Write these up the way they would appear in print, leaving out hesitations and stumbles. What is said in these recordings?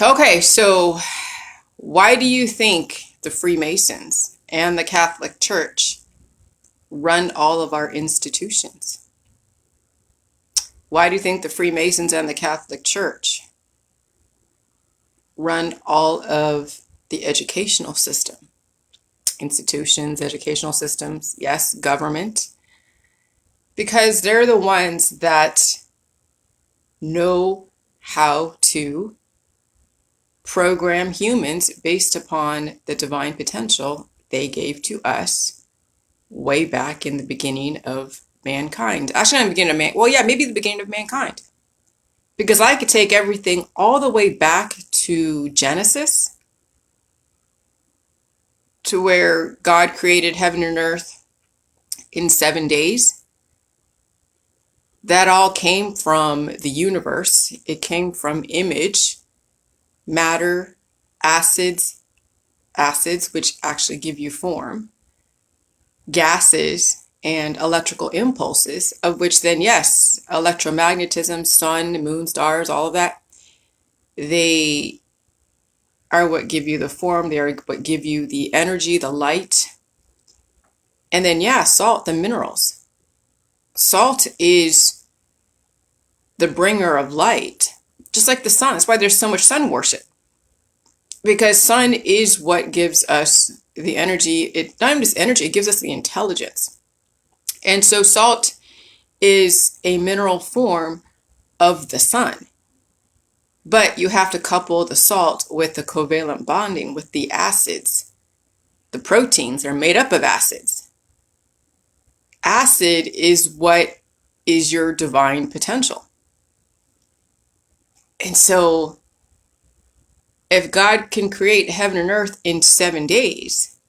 Okay, so why do you think the Freemasons and the Catholic Church run all of our institutions? Why do you think the Freemasons and the Catholic Church run all of the educational system? Institutions, educational systems, yes, government, because they're the ones that know how to program humans based upon the divine potential they gave to us way back in the beginning of mankind. Actually, not the beginning of man. Well, yeah, maybe the beginning of mankind. Because I could take everything all the way back to Genesis, to where God created heaven and earth in 7 days. That all came from the universe. It came from image, matter, acids, acids, which actually give you form, gases, and electrical impulses, of which then, yes, electromagnetism, sun, moon, stars, all of that, they are what give you the form, they are what give you the energy, the light. And then, yeah, salt, the minerals. Salt is the bringer of light, just like the sun. That's why there's so much sun worship, because sun is what gives us the energy. It not even just energy, it gives us the intelligence. And so salt is a mineral form of the sun. But you have to couple the salt with the covalent bonding with the acids. The proteins are made up of acids. Acid is what is your divine potential. And so if God can create heaven and earth in 7 days,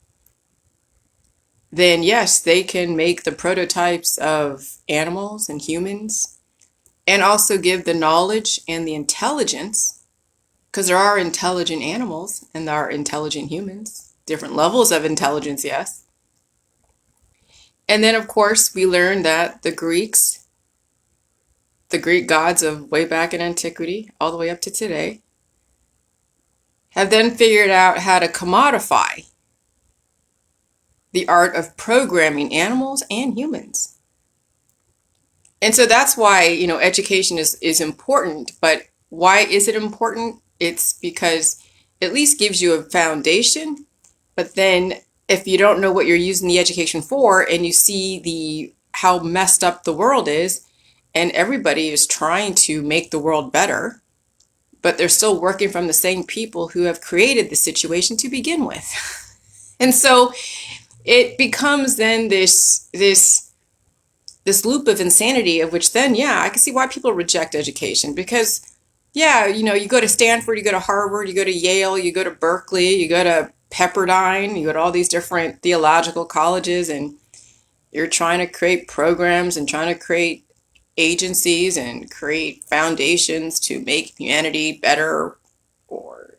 then yes, they can make the prototypes of animals and humans, and also give the knowledge and the intelligence, because there are intelligent animals and there are intelligent humans, different levels of intelligence, yes. And then, of course, we learn that the Greek gods of way back in antiquity, all the way up to today, have then figured out how to commodify the art of programming animals and humans. And so that's why, education is important. But why is it important? It's because it at least gives you a foundation. But then if you don't know what you're using the education for, and you see how messed up the world is, and everybody is trying to make the world better, but they're still working from the same people who have created the situation to begin with. And so it becomes then this loop of insanity, of which then, yeah, I can see why people reject education. Because, yeah, you go to Stanford, you go to Harvard, you go to Yale, you go to Berkeley, you go to Pepperdine, you go to all these different theological colleges, and you're trying to create programs and trying to create agencies and create foundations to make humanity better or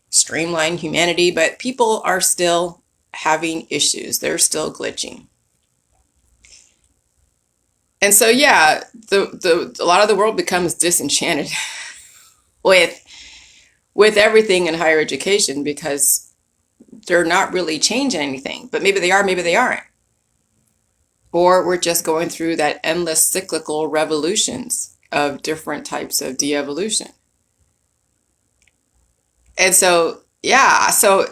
streamline humanity, but people are still having issues. They're still glitching. And so, yeah, a lot of the world becomes disenchanted with everything in higher education, because they're not really changing anything. But maybe they are, maybe they aren't. Or we're just going through that endless cyclical revolutions of different types of de-evolution. And so, yeah, so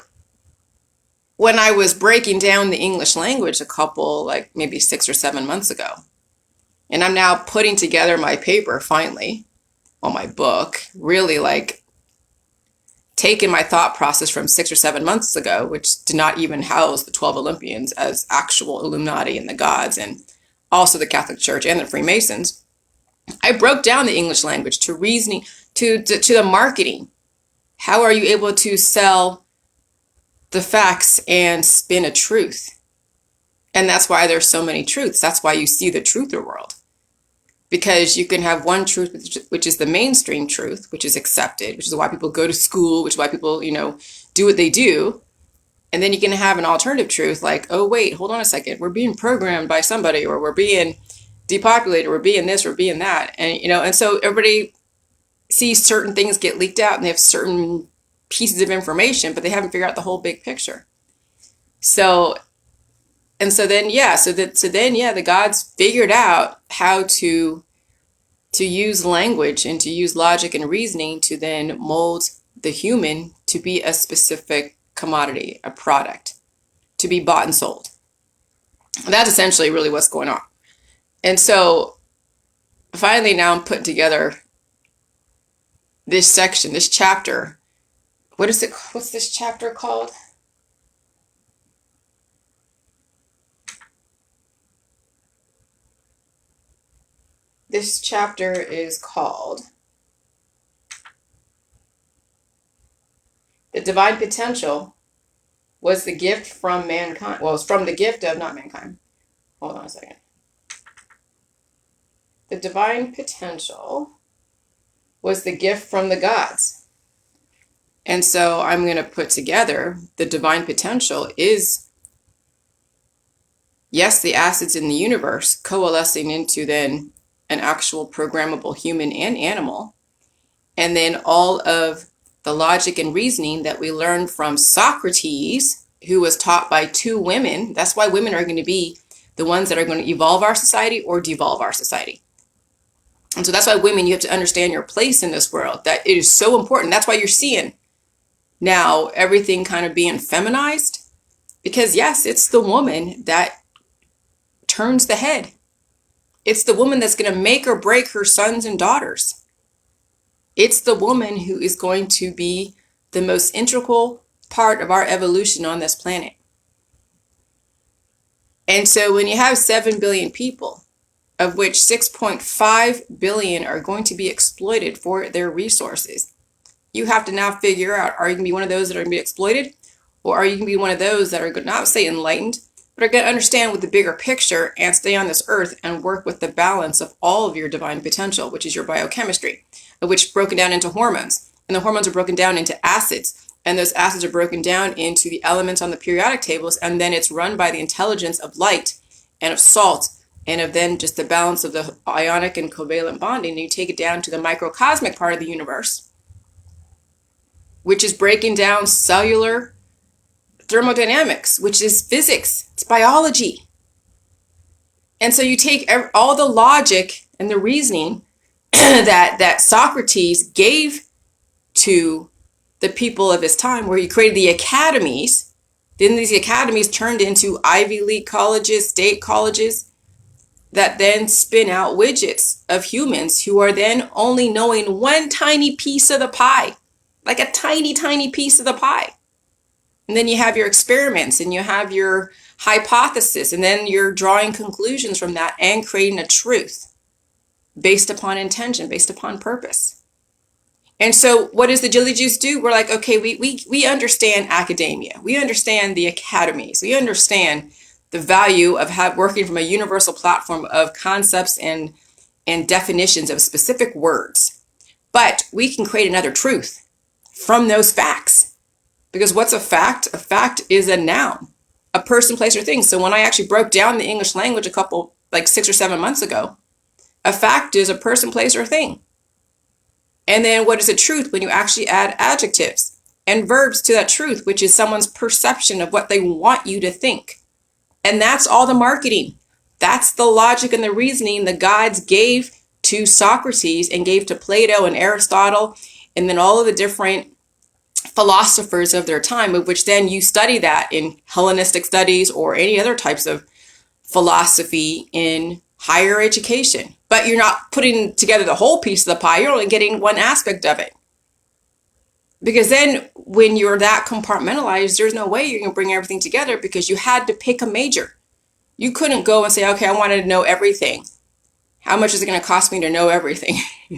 when I was breaking down the English language a couple, like maybe 6 or 7 months ago, and I'm now putting together my paper finally, on my book, really like taking my thought process from 6 or 7 months ago, which did not even house the 12 Olympians as actual Illuminati and the gods, and also the Catholic Church and the Freemasons. I broke down the English language to reasoning, to the marketing. How are you able to sell the facts and spin a truth? And that's why there's so many truths. That's why you see the truther world. Because you can have one truth, which is the mainstream truth, which is accepted, which is why people go to school, which is why people, do what they do. And then you can have an alternative truth like, oh, wait, hold on a second. We're being programmed by somebody, or we're being depopulated, or we're being this, or being that. And, and so everybody see certain things get leaked out and they have certain pieces of information, but they haven't figured out the whole big picture. So, and so then, yeah, the gods figured out how to use language and to use logic and reasoning to then mold the human to be a specific commodity, a product, to be bought and sold. And that's essentially really what's going on. And so finally now I'm putting together this section, this chapter. What's this chapter called? This chapter is called The Divine Potential Was the Gift from Mankind. Well, it's from the gift of, not mankind. Hold on a second. The divine potential was the gift from the gods. And so I'm going to put together the divine potential is, yes, the acids in the universe coalescing into then an actual programmable human and animal. And then all of the logic and reasoning that we learned from Socrates, who was taught by two women. That's why women are going to be the ones that are going to evolve our society or devolve our society. And so that's why women, you have to understand your place in this world, that it is so important. That's why you're seeing now everything kind of being feminized, because yes, it's the woman that turns the head. It's the woman that's going to make or break her sons and daughters. It's the woman who is going to be the most integral part of our evolution on this planet. And so when you have 7 billion people, of which 6.5 billion are going to be exploited for their resources, you have to now figure out, are you going to be one of those that are going to be exploited? Or are you going to be one of those that are going to not say enlightened, but are going to understand with the bigger picture and stay on this earth and work with the balance of all of your divine potential, which is your biochemistry, which is broken down into hormones. And the hormones are broken down into acids. And those acids are broken down into the elements on the periodic tables. And then it's run by the intelligence of light and of salt and of then just the balance of the ionic and covalent bonding. And you take it down to the microcosmic part of the universe, which is breaking down cellular thermodynamics, which is physics, it's biology. And so you take all the logic and the reasoning that Socrates gave to the people of his time, where he created the academies. Then these academies turned into Ivy League colleges, state colleges, that then spin out widgets of humans who are then only knowing one tiny piece of the pie, like a tiny, tiny piece of the pie. And then you have your experiments and you have your hypothesis, and then you're drawing conclusions from that and creating a truth based upon intention, based upon purpose. And so what does the Jilly Juice do? We're like, okay, we understand academia. We understand the academies. We understand the value of working from a universal platform of concepts and definitions of specific words. But we can create another truth from those facts. Because what's a fact? A fact is a noun, a person, place, or thing. So when I actually broke down the English language like 6 or 7 months ago, a fact is a person, place, or thing. And then what is a truth? When you actually add adjectives and verbs to that truth, which is someone's perception of what they want you to think. And that's all the marketing. That's the logic and the reasoning the gods gave to Socrates and gave to Plato and Aristotle, and then all of the different philosophers of their time, of which then you study that in Hellenistic studies or any other types of philosophy in higher education. But you're not putting together the whole piece of the pie. You're only getting one aspect of it. Because then when you're that compartmentalized, there's no way you're going to bring everything together, because you had to pick a major. You couldn't go and say, okay, I wanted to know everything. How much is it going to cost me to know everything?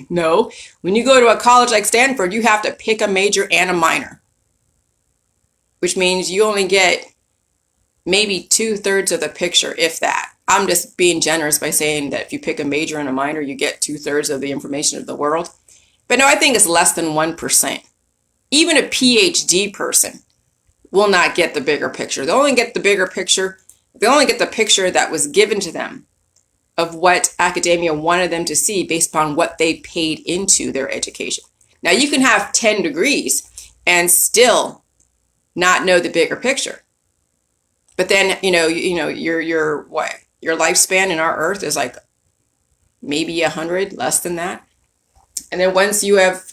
No. When you go to a college like Stanford, you have to pick a major and a minor, which means you only get maybe 2/3 of the picture, if that. I'm just being generous by saying that if you pick a major and a minor, you get 2/3 of the information of the world. But no, I think it's less than 1%. Even a PhD person will not get the bigger picture. They only get the bigger picture. They only get the picture that was given to them of what academia wanted them to see based upon what they paid into their education. Now, you can have 10 degrees and still not know the bigger picture. But then, your lifespan in our earth is like maybe 100, less than that. And then once you have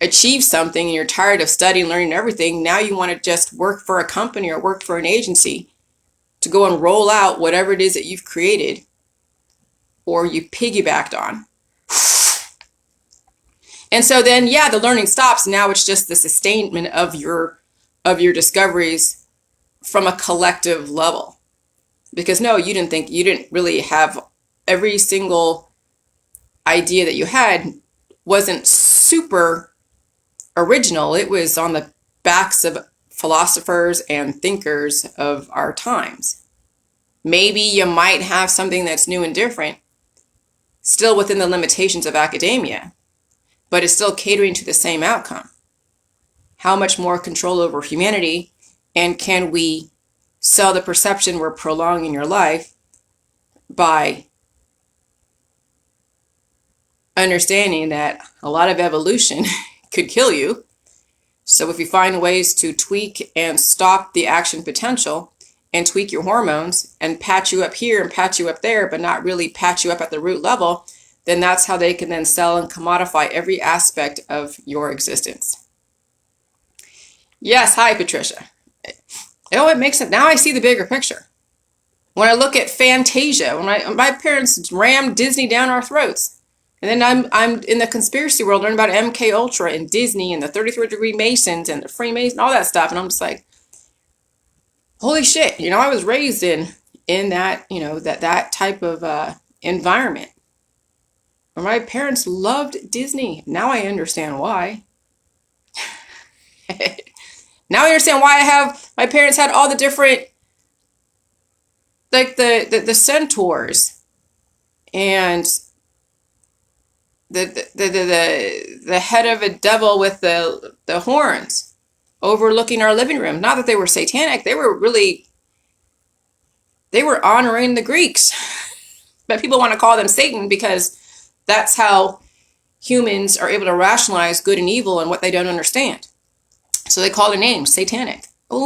achieved something and you're tired of studying, learning everything, now you want to just work for a company or work for an agency to go and roll out whatever it is that you've created or you piggybacked on. And so then, the learning stops. Now it's just the sustainment of your discoveries from a collective level. Because no, you didn't really have every single idea that you had wasn't super original. It was on the backs of philosophers and thinkers of our times. Maybe you might have something that's new and different, still within the limitations of academia, but it's still catering to the same outcome. How much more control over humanity, and can we sell the perception we're prolonging your life by understanding that a lot of evolution could kill you? So if you find ways to tweak and stop the action potential and tweak your hormones and patch you up here and patch you up there, but not really patch you up at the root level, then that's how they can then sell and commodify every aspect of your existence. Yes, hi, Patricia. Oh, it makes sense. Now I see the bigger picture. When I look at Fantasia, when my parents rammed Disney down our throats, and then I'm in the conspiracy world learning about MK Ultra and Disney and the 33rd degree Masons and the Freemasons, all that stuff, and I'm just like, holy shit! I was raised in that that type of environment. My parents loved Disney. Now I understand why. Now I understand why my parents had all the different, like the centaurs and the head of a devil with the horns overlooking our living room. Not that they were satanic. They were honoring the Greeks. But people want to call them Satan because that's how humans are able to rationalize good and evil and what they don't understand. So they call their names satanic. The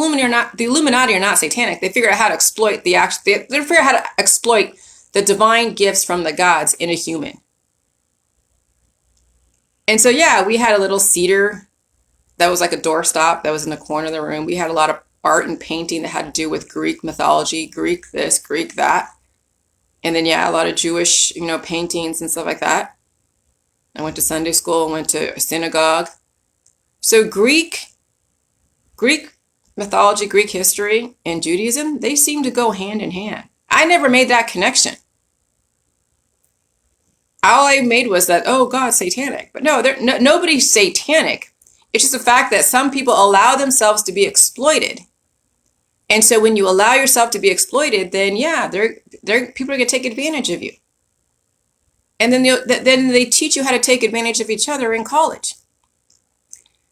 Illuminati are not satanic. They figure out how to exploit they figure out how to exploit the divine gifts from the gods in a human. And so we had a little cedar that was like a doorstop that was in the corner of the room. We had a lot of art and painting that had to do with Greek mythology, Greek this, Greek that. And then a lot of Jewish, paintings and stuff like that. I went to Sunday school, went to a synagogue. So Greek mythology, Greek history, and Judaism, they seem to go hand in hand. I never made that connection. All I made was that, oh God, satanic. But no, nobody's satanic. It's just the fact that some people allow themselves to be exploited. And so when you allow yourself to be exploited, then people are going to take advantage of you. And then they teach you how to take advantage of each other in college.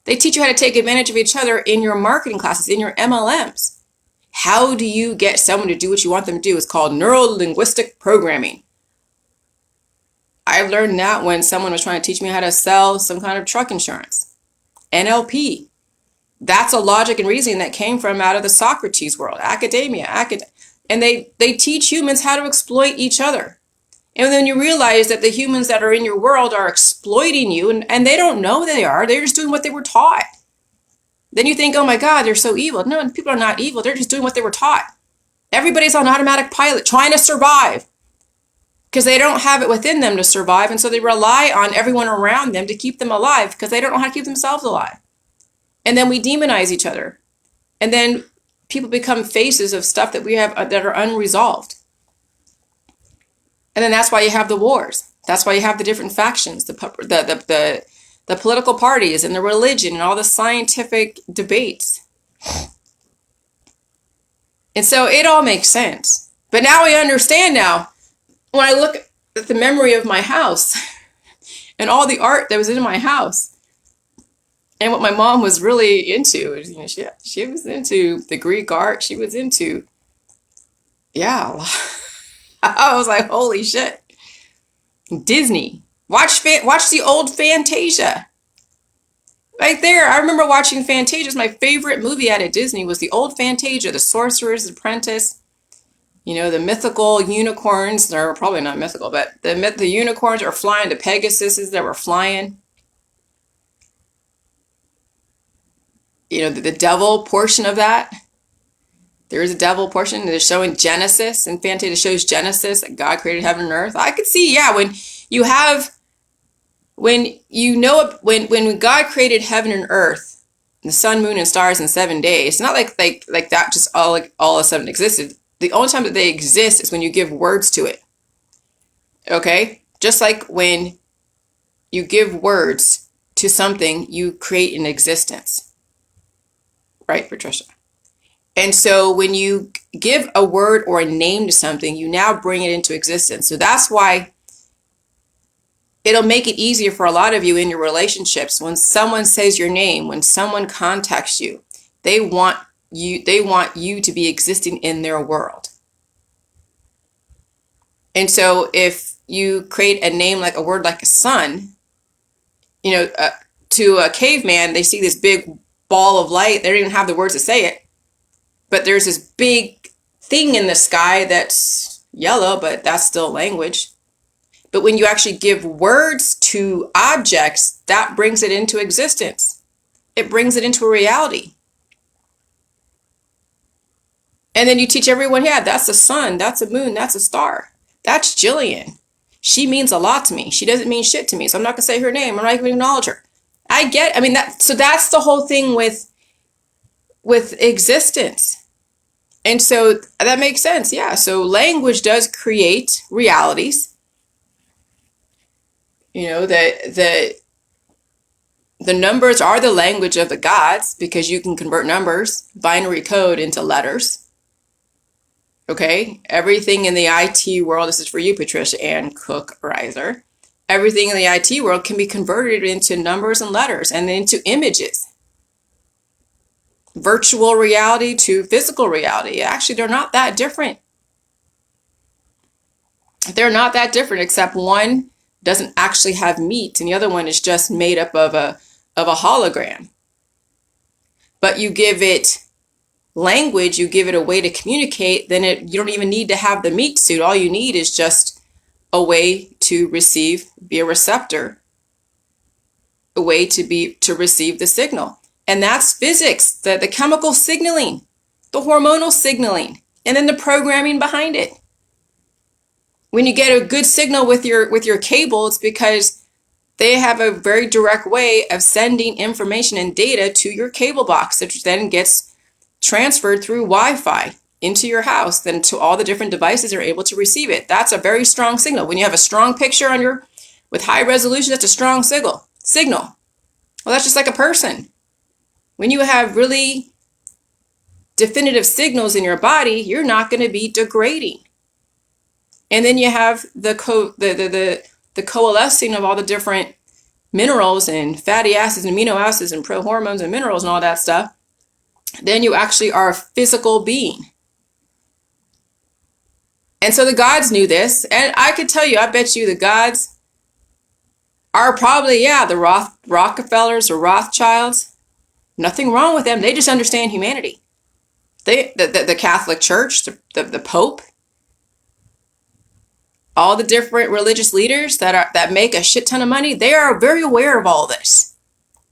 They teach you how to take advantage of each other in your marketing classes, in your MLMs. How do you get someone to do what you want them to do? It's called neuro-linguistic programming. I've learned that when someone was trying to teach me how to sell some kind of truck insurance. NLP. That's a logic and reasoning that came from out of the Socrates world, academia. And they teach humans how to exploit each other. And then you realize that the humans that are in your world are exploiting you, and they don't know they are. They're just doing what they were taught. Then you think, oh my God, they're so evil. No, people are not evil. They're just doing what they were taught. Everybody's on automatic pilot trying to survive because they don't have it within them to survive. And so they rely on everyone around them to keep them alive because they don't know how to keep themselves alive. And then we demonize each other. And then people become faces of stuff that we have that are unresolved. And then that's why you have the wars. That's why you have the different factions, the political parties and the religion and all the scientific debates. And so it all makes sense. But now I understand now, when I look at the memory of my house and all the art that was in my house and what my mom was really into, she was into the Greek art. She was into, I was like, holy shit. Disney. Watch the old Fantasia. Right there. I remember watching Fantasia. My favorite movie out of Disney was the old Fantasia, The Sorcerer's Apprentice. You know, the mythical unicorns. They're probably not mythical, but the unicorns are flying, the Pegasuses that were flying. You know, the devil portion of that. There is a devil portion. They're showing Genesis, and Fantasia shows Genesis, that God created heaven and earth. I could see, yeah, when God created heaven and earth, the sun, moon, and stars in 7 days. It's not like that just all of a sudden existed. The only time that they exist is when you give words to it. Okay? Just like when you give words to something, you create an existence. Right, Patricia? And so when you give a word or a name to something, you now bring it into existence. So that's why it'll make it easier for a lot of you in your relationships. When someone says your name, when someone contacts you, they want you to be existing in their world. And so if you create a name like a word like a sun, you know, to a caveman, they see this big ball of light. They don't even have the words to say it. But there's this big thing in the sky that's yellow, but that's still language. But when you actually give words to objects, that brings it into existence. It brings it into a reality. And then you teach everyone, yeah, that's a sun, that's a moon, that's a star. That's Jillian. She means a lot to me. She doesn't mean shit to me, so I'm not going to say her name. I'm not going to acknowledge her. So that's the whole thing with existence. And so that makes sense, yeah. So language does create realities. You know, the numbers are the language of the gods because you can convert numbers, binary code, into letters. Okay, everything in the IT world, this is for you, Patricia Ann Cook Reiser. Everything in the IT world can be converted into numbers and letters and into images. Virtual reality to physical reality. Actually, they're not that different. They're not that different, except one doesn't actually have meat and the other one is just made up of a hologram. But you give it language, you give it a way to communicate, then you don't even need to have the meat suit. All you need is just a way to receive, be a receptor, a way to receive the signal. And that's physics, the chemical signaling, the hormonal signaling, and then the programming behind it. When you get a good signal with your cable, it's because they have a very direct way of sending information and data to your cable box, which then gets transferred through Wi-Fi into your house, then to all the different devices are able to receive it. That's a very strong signal. When you have a strong picture with high resolution, that's a strong signal. Well, that's just like a person. When you have really definitive signals in your body, you're not going to be degrading. And then you have the coalescing of all the different minerals and fatty acids and amino acids and prohormones and minerals and all that stuff. Then you actually are a physical being. And so the gods knew this. And I could tell you, I bet you the gods are probably, the Rockefellers or Rothschilds. Nothing wrong with them. They just understand humanity. The Catholic Church, the Pope, all the different religious leaders that make a shit ton of money, they are very aware of all this.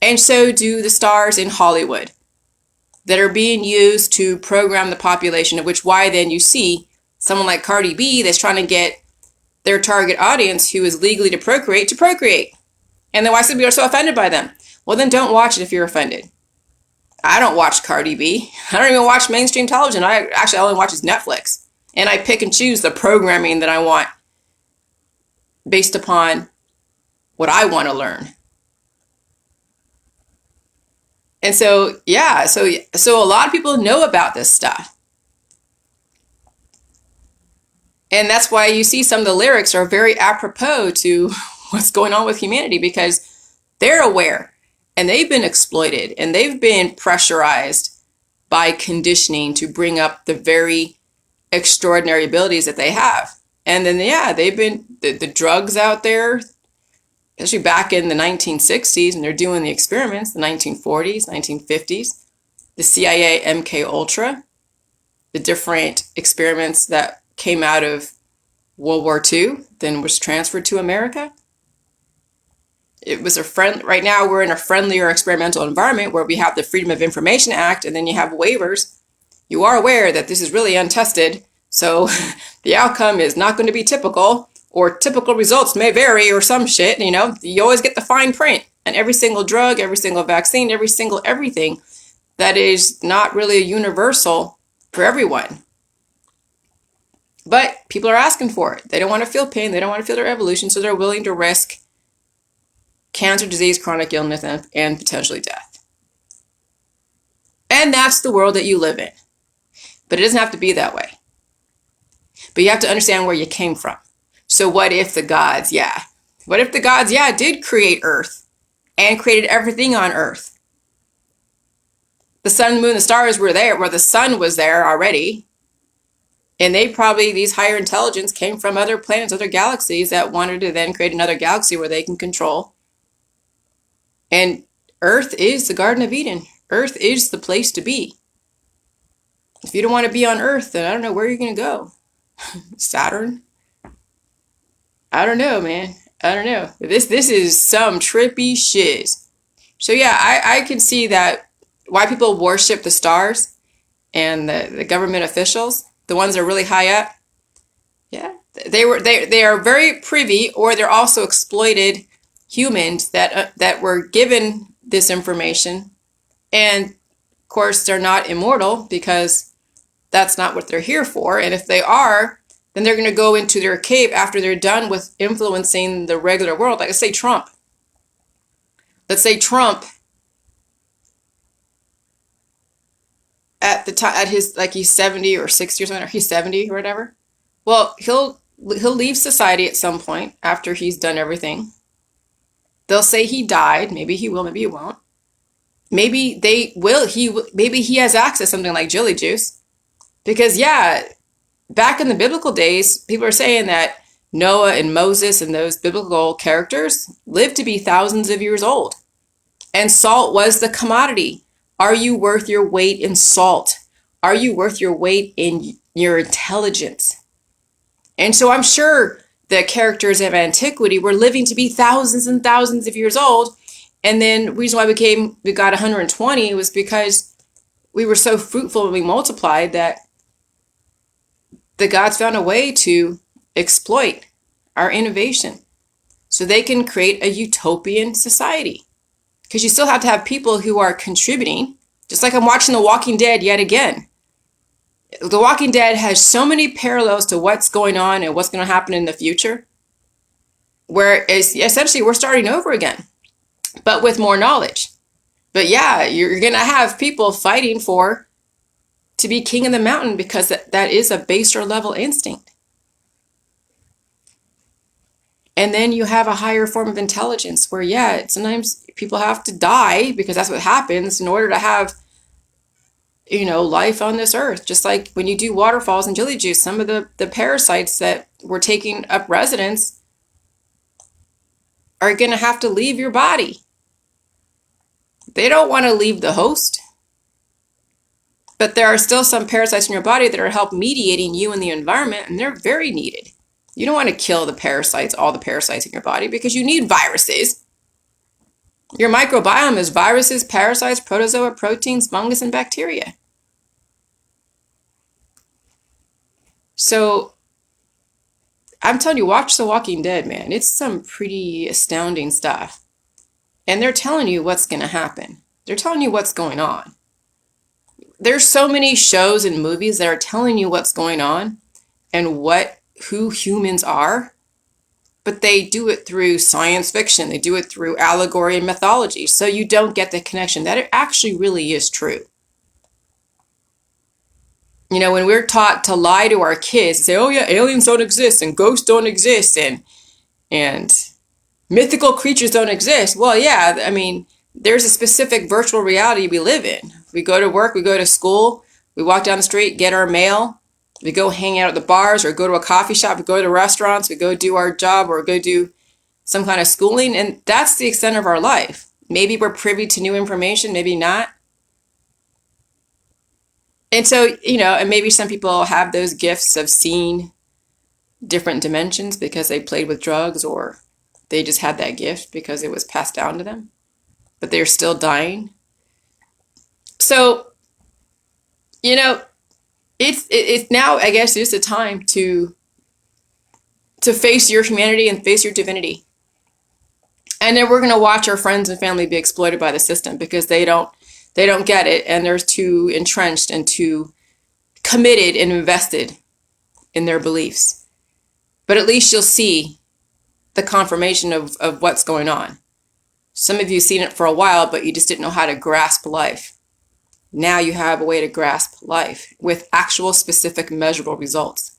And so do the stars in Hollywood that are being used to program the population, of which why then you see someone like Cardi B that's trying to get their target audience who is legally to procreate. And then why some people are so offended by them? Well, then don't watch it if you're offended. I don't watch Cardi B. I don't even watch mainstream television. I only watch Netflix. And I pick and choose the programming that I want based upon what I want to learn. And so, so a lot of people know about this stuff. And that's why you see some of the lyrics are very apropos to what's going on with humanity, because they're aware and they've been exploited and they've been pressurized by conditioning to bring up the very extraordinary abilities that they have. And then, yeah, they've been, the drugs out there, especially back in the 1960s, and they're doing the experiments, the 1940s, 1950s, the CIA MK Ultra, the different experiments that came out of World War II, then was transferred to America. It was right now we're in a friendlier experimental environment where we have the Freedom of Information Act, and then you have waivers. You are aware that this is really untested, so the outcome is not going to be typical, or typical results may vary, or some shit, you know. You always get the fine print. And every single drug, every single vaccine, every single everything, that is not really universal for everyone. But people are asking for it. They don't want to feel pain. They don't want to feel their evolution, so they're willing to risk cancer, disease, chronic illness, and potentially death. And that's the world that you live in. But it doesn't have to be that way. But you have to understand where you came from. So what if the gods, what if the gods, did create Earth and created everything on Earth? The sun, the moon, the stars were there, where the sun was there already. And these higher intelligence came from other planets, other galaxies that wanted to then create another galaxy where they can control. And Earth is the Garden of Eden. Earth is the place to be. If you don't want to be on Earth, then I don't know where you're going to go. Saturn? I don't know, man. I don't know. This is some trippy shiz. So yeah, I can see that why people worship the stars and the government officials, the ones that are really high up. Yeah, they are very privy, or they're also exploited humans that were given this information, and of course they're not immortal because that's not what they're here for. And if they are, then they're going to go into their cave after they're done with influencing the regular world. Like, let's say Trump. Let's say Trump at the time, at his, like, he's 70 or 60 or something, or he's 70 or whatever. Well, he'll leave society at some point after he's done everything. They'll say he died. Maybe he will, maybe he won't. Maybe they will. Maybe he has access to something like Jilly Juice. Because, yeah, back in the biblical days, people are saying that Noah and Moses and those biblical characters lived to be thousands of years old. And salt was the commodity. Are you worth your weight in salt? Are you worth your weight in your intelligence? And so I'm sure the characters of antiquity were living to be thousands and thousands of years old. And then the reason why we got 120 was because we were so fruitful and we multiplied that the gods found a way to exploit our innovation so they can create a utopian society. Because you still have to have people who are contributing, just like I'm watching The Walking Dead yet again. The Walking Dead has so many parallels to what's going on and what's going to happen in the future, where it's essentially we're starting over again, but with more knowledge. But yeah, you're going to have people fighting to be king of the mountain because that is a baser level instinct. And then you have a higher form of intelligence where, yeah, sometimes people have to die because that's what happens in order to have, life on this earth. Just like when you do waterfalls and Jilly Juice, some of the parasites that were taking up residence are going to have to leave your body. They don't want to leave the host. But there are still some parasites in your body that are help mediating you and the environment, and they're very needed. You don't want to kill the parasites, all the parasites in your body, because you need viruses. Your microbiome is viruses, parasites, protozoa, proteins, fungus, and bacteria. So I'm telling you, watch The Walking Dead, man. It's some pretty astounding stuff. And they're telling you what's going to happen. They're telling you what's going on. There's so many shows and movies that are telling you what's going on and who humans are, but they do it through science fiction. They do it through allegory and mythology, so you don't get the connection that it actually really is true. When we're taught to lie to our kids, say, oh yeah, aliens don't exist and ghosts don't exist and mythical creatures don't exist. Well, yeah, I mean, there's a specific virtual reality we live in. We go to work, we go to school, we walk down the street, get our mail, We go hang out at the bars or go to a coffee shop, we go to restaurants, we go do our job or go do some kind of schooling. And that's the extent of our life. Maybe we're privy to new information, maybe not. And so, and maybe some people have those gifts of seeing different dimensions because they played with drugs, or they just had that gift because it was passed down to them, but they're still dying. So, it's now, I guess, just a time to face your humanity and face your divinity. And then we're going to watch our friends and family be exploited by the system because they don't get it, and they're too entrenched and too committed and invested in their beliefs. But at least you'll see the confirmation of what's going on. Some of you have seen it for a while, but you just didn't know how to grasp life. Now you have a way to grasp life with actual, specific, measurable results.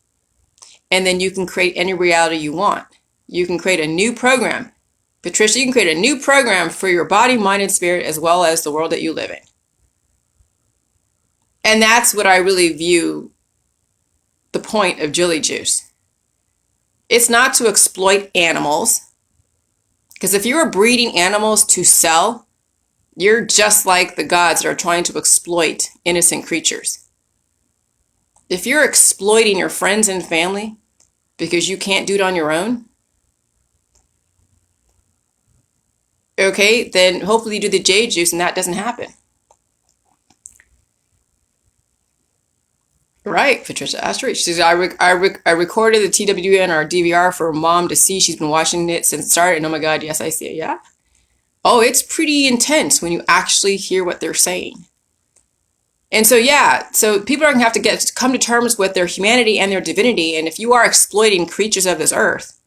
And then you can create any reality you want. You can create a new program. Patricia, you can create a new program for your body, mind, and spirit, as well as the world that you live in. And that's what I really view the point of Jilly Juice. It's not to exploit animals. Because if you are breeding animals to sell, you're just like the gods that are trying to exploit innocent creatures. If you're exploiting your friends and family because you can't do it on your own, okay, then hopefully you do the jade juice and that doesn't happen. Right, Patricia Asteroid. She says, I recorded the TWN or DVR for Mom to see. She's been watching it since it started. And oh my God, yes, I see it. Yeah. Oh, it's pretty intense when you actually hear what they're saying. And so, yeah, so people are going to have to come to terms with their humanity and their divinity. And if you are exploiting creatures of this earth,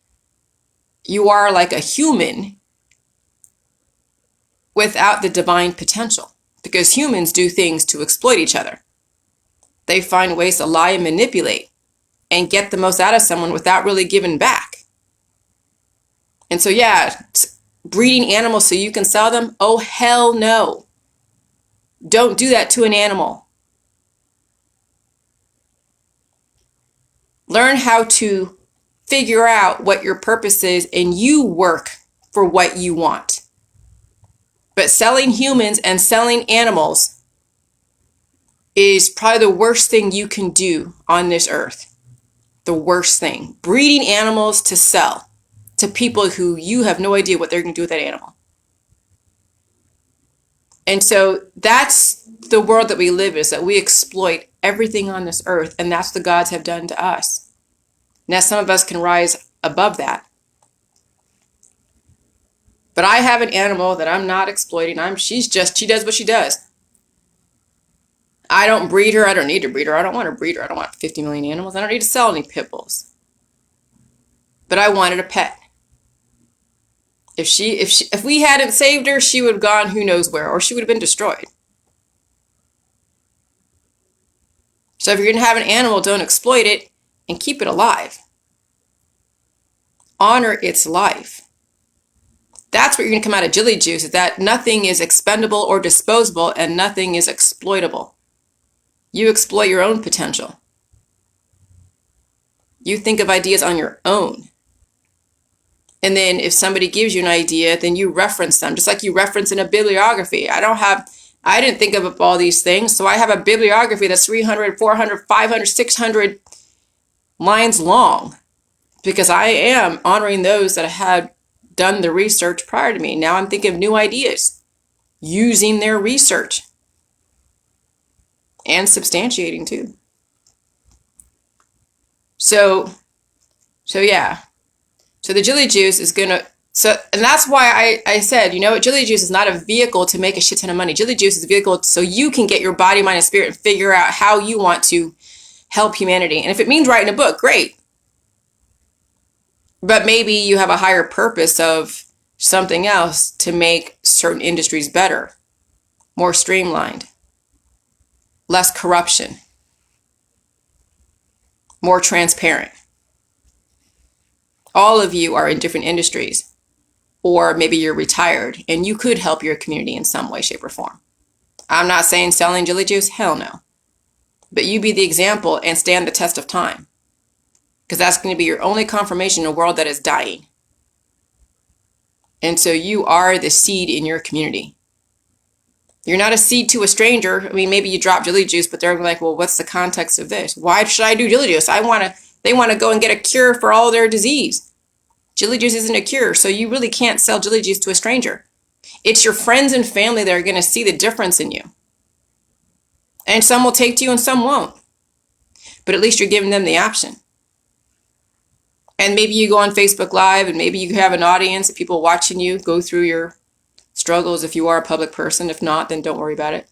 you are like a human without the divine potential, because humans do things to exploit each other. They find ways to lie and manipulate and get the most out of someone without really giving back. And so, yeah, breeding animals so you can sell them? Oh, hell no. Don't do that to an animal. Learn how to figure out what your purpose is and you work for what you want. But selling humans and selling animals is probably the worst thing you can do on this earth. The worst thing. Breeding animals to sell to people who you have no idea what they're going to do with that animal. And so that's the world that we live in, is that we exploit everything on this earth, and that's what the gods have done to us. Now some of us can rise above that. But I have an animal that I'm not exploiting. She does what she does. I don't breed her. I don't need to breed her. I don't want to breed her. I don't want 50 million animals. I don't need to sell any pit bulls. But I wanted a pet. If we hadn't saved her, she would have gone who knows where, or she would have been destroyed. So if you're going to have an animal, don't exploit it and keep it alive. Honor its life. That's what you're going to come out of Jilly Juice, is that nothing is expendable or disposable and nothing is exploitable. You exploit your own potential. You think of ideas on your own. And then if somebody gives you an idea, then you reference them, just like you reference in a bibliography. I didn't think of all these things, so I have a bibliography that's 300, 400, 500, 600 lines long, because I am honoring those that had done the research prior to me. Now I'm thinking of new ideas, using their research and substantiating too. So yeah. So the Jilly Juice is and that's why I said, Jilly Juice is not a vehicle to make a shit ton of money. Jilly Juice is a vehicle so you can get your body, mind, and spirit and figure out how you want to help humanity. And if it means writing a book, great. But maybe you have a higher purpose of something else to make certain industries better, more streamlined, less corruption, more transparent. All of you are in different industries, or maybe you're retired and you could help your community in some way, shape, or form. I'm not saying selling Jilly Juice, hell no. But you be the example and stand the test of time. Because that's going to be your only confirmation in a world that is dying. And so you are the seed in your community. You're not a seed to a stranger. I mean, maybe you drop Jilly Juice, but they're like, well, what's the context of this? Why should I do Jilly Juice? They want to go and get a cure for all their disease. Jilly Juice isn't a cure, so you really can't sell Jilly Juice to a stranger. It's your friends and family that are going to see the difference in you. And some will take to you and some won't. But at least you're giving them the option. And maybe you go on Facebook Live and maybe you have an audience of people watching you go through your struggles if you are a public person. If not, then don't worry about it.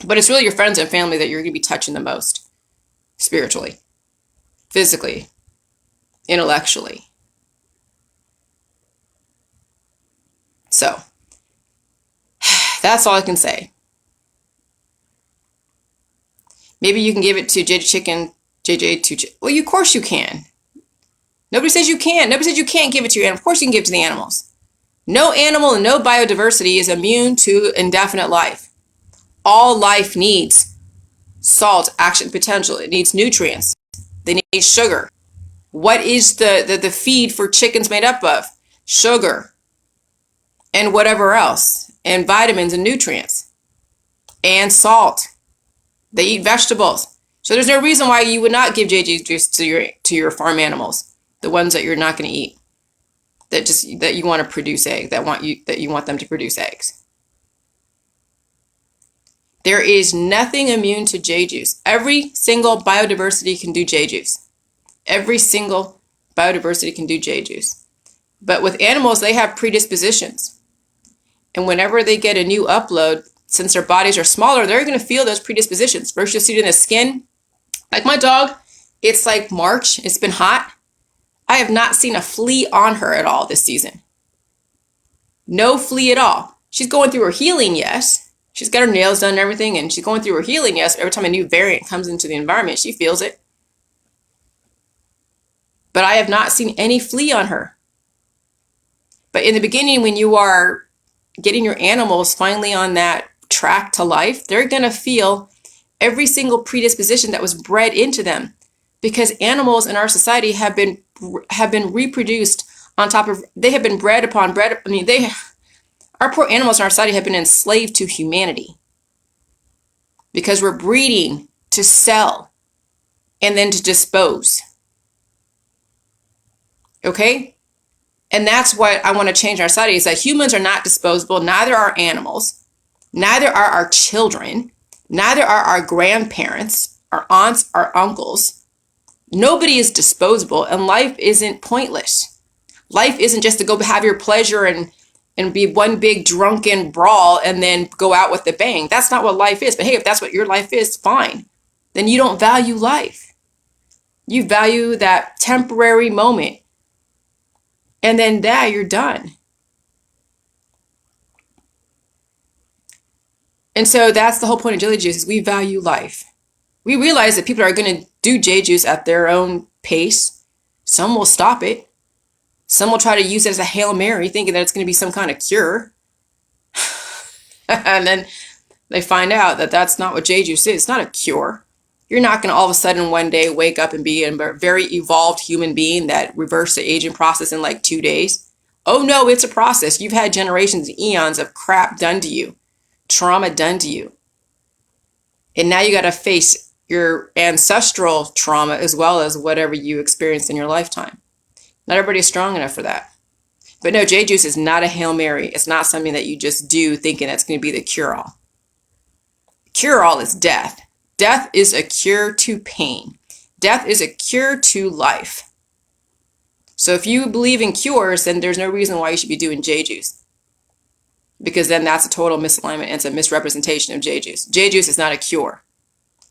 But it's really your friends and family that you're going to be touching the most. Spiritually, physically, intellectually. So, that's all I can say. Maybe you can give it to JJ Chicken, well, of course you can. Nobody says you can't. Nobody says you can't give it to your animals. Of course you can give it to the animals. No animal and no biodiversity is immune to indefinite life. All life needs salt, action potential. It needs nutrients. They need sugar. What is the feed for chickens made up of? Sugar. And whatever else. And vitamins and nutrients. And salt. They eat vegetables. So there's no reason why you would not give JJ juice to your farm animals. The ones that you're not going to eat. That you want to produce eggs. That you want them to produce eggs. There is nothing immune to J juice. Every single biodiversity can do J juice. Every single biodiversity can do J juice. But with animals, they have predispositions. And whenever they get a new upload, since their bodies are smaller, they're going to feel those predispositions. First, you'll see it in the skin. Like my dog, it's like March. It's been hot. I have not seen a flea on her at all this season. No flea at all. She's going through her healing, yes. She's got her nails done and everything, and she's going through her healing, yes. Every time a new variant comes into the environment, she feels it. But I have not seen any flea on her. But in the beginning, when you are getting your animals finally on that track to life, they're going to feel every single predisposition that was bred into them, because animals in our society have been reproduced on top of, they have been our poor animals in our society have been enslaved to humanity, because we're breeding to sell and then to dispose. Okay? And that's what I want to change in our society, is that humans are not disposable. Neither are animals. Neither are our children. Neither are our grandparents, our aunts, our uncles. Nobody is disposable, and life isn't pointless. Life isn't just to go have your pleasure and be one big drunken brawl and then go out with a bang. That's not what life is. But hey, if that's what your life is, fine. Then you don't value life. You value that temporary moment. And then you're done. And so that's the whole point of Jilly Juice, is we value life. We realize that people are going to do J Juice at their own pace. Some will stop it. Some will try to use it as a Hail Mary, thinking that it's going to be some kind of cure. And then they find out that that's not what J Juice is. It's not a cure. You're not going to all of a sudden one day wake up and be a very evolved human being that reversed the aging process in like 2 days. Oh no, it's a process. You've had generations and eons of crap done to you. Trauma done to you. And now you got to face your ancestral trauma as well as whatever you experienced in your lifetime. Not everybody is strong enough for that. But no, J Juice is not a Hail Mary. It's not something that you just do thinking that's going to be the cure-all. Cure-all is death. Death is a cure to pain. Death is a cure to life. So if you believe in cures, then there's no reason why you should be doing J Juice. Because then that's a total misalignment and it's a misrepresentation of J Juice. J Juice is not a cure.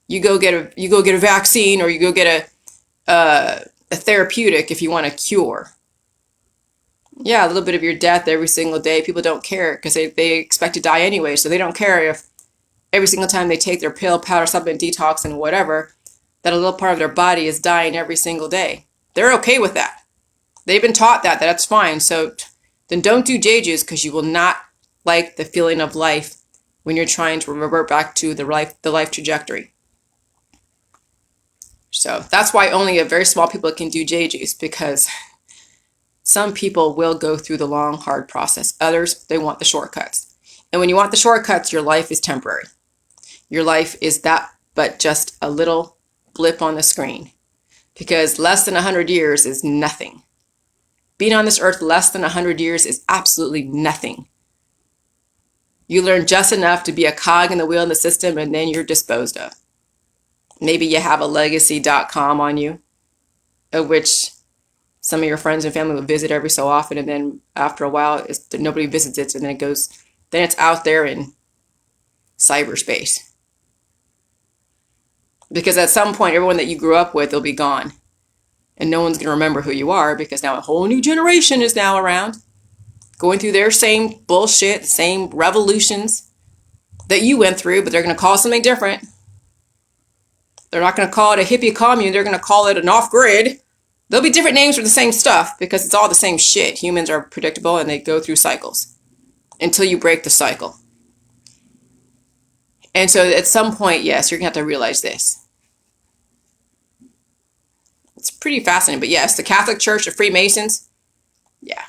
You go get a vaccine, or you go get a therapeutic if you want a cure. Yeah, a little bit of your death every single day. People don't care because they expect to die anyway. So they don't care if every single time they take their pill, powder, supplement, detox, and whatever, that a little part of their body is dying every single day. They're okay with that. They've been taught that that's fine. So then don't do J Juice, because you will not like the feeling of life when you're trying to revert back to the life trajectory. So that's why only a very small people can do J juice, because some people will go through the long, hard process. Others, they want the shortcuts. And when you want the shortcuts, your life is temporary. Your life is that, but just a little blip on the screen, because less than 100 years is nothing. Being on this earth less than 100 years is absolutely nothing. You learn just enough to be a cog in the wheel in the system, and then you're disposed of. Maybe you have a legacy.com on you, of which some of your friends and family will visit every so often, and then after a while, nobody visits it, and then it's out there in cyberspace. Because at some point, everyone that you grew up with will be gone. And no one's going to remember who you are, because now a whole new generation is now around, going through their same bullshit, same revolutions that you went through, but they're going to call it something different. They're not going to call it a hippie commune. They're going to call it an off-grid. There'll be different names for the same stuff, because it's all the same shit. Humans are predictable, and they go through cycles until you break the cycle. And so at some point, yes, you're going to have to realize this. It's pretty fascinating. But yes, the Catholic Church, the Freemasons, yeah.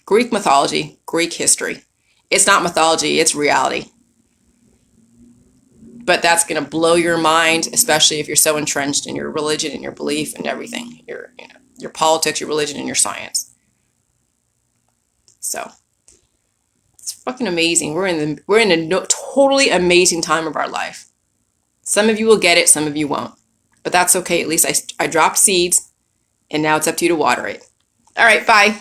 Greek mythology, Greek history. It's not mythology, it's reality. But that's going to blow your mind, especially if you're so entrenched in your religion and your belief and everything. Your politics, your religion, and your science. So it's fucking amazing. We're in a totally amazing time of our life. Some of you will get it, some of you won't. But that's okay. At least I dropped seeds, and now it's up to you to water it. All right, bye.